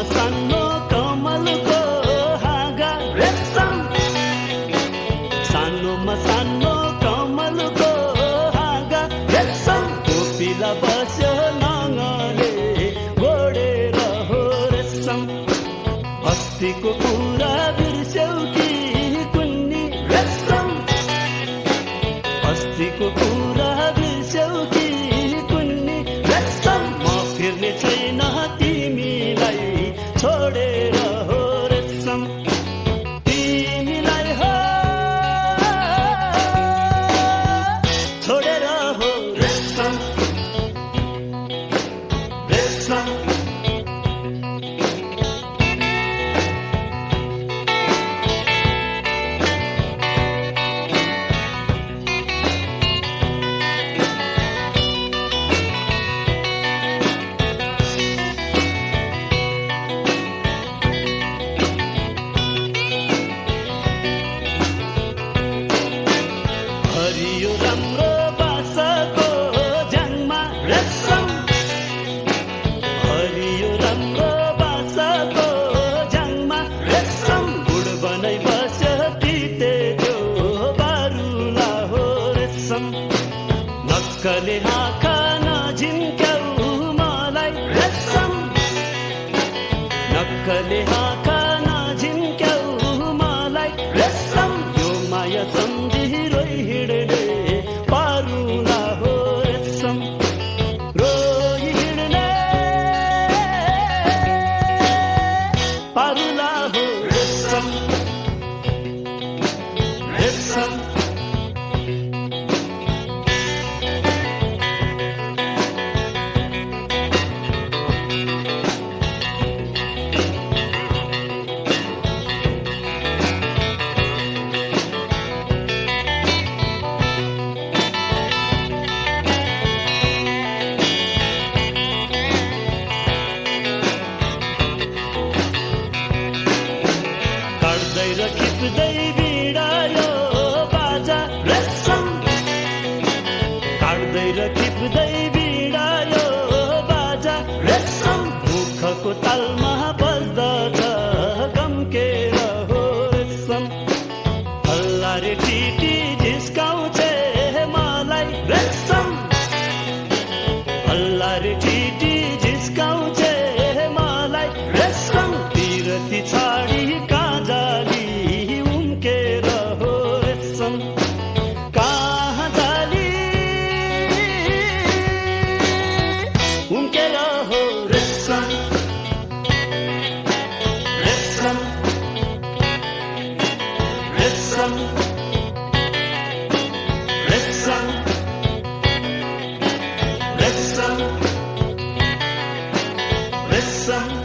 सानो कमलको हाँगा रेशम, सानोमा सानो कमलको हाँगा रेशम, कोपिला बस्यो नङले गोडेर हो रेशम। अस्तिको कुरा बिर्स्यौ कि कुन्नी रेशम, अस्तिको कुरा बिर्स्यौ कि कुन्नी रेशम। म फिर्ने छैन तिमीलाई छोडेर हो रेशम, तिमीलाई हो छोडेर हो रेशम, रेशम। हरियो राम्रो बासाको ज्याङमा रेशम, हरियो राम्रो बासाको ज्याङमा रेशम। गुड बनाइ बस्यो तितेको बारुला हो रेशम, नक्कले आँखा नझिम्क्याउ मलाई रेशम, नक्कले आँखा नझिम्क्याउ मलाई रेशम। यो माया सम्झिरो हिँड्ने पारुला हो रेशम, रोई हिँड्ने पारुला हो रेशम, रेशम। काट्दै र खिच्दै बिडायो बाजा रेशम, काट्दै र खिच्दै बिडायो बाजा रेशम। मुखको तालमा बज्दछ गम्केर हो रेशम, हल्ला रे टिटी जिस्काउँछे मलाई रेशम, हल्ला रे टिटी जिस्काउँछे मलाई रेशम। तिरती छाडी काजाली उम्केर हो रेशम, कहाँ जाली उम्केर हो रेशम, रेशम, रेशम, रेशम, रेशम, रेशम।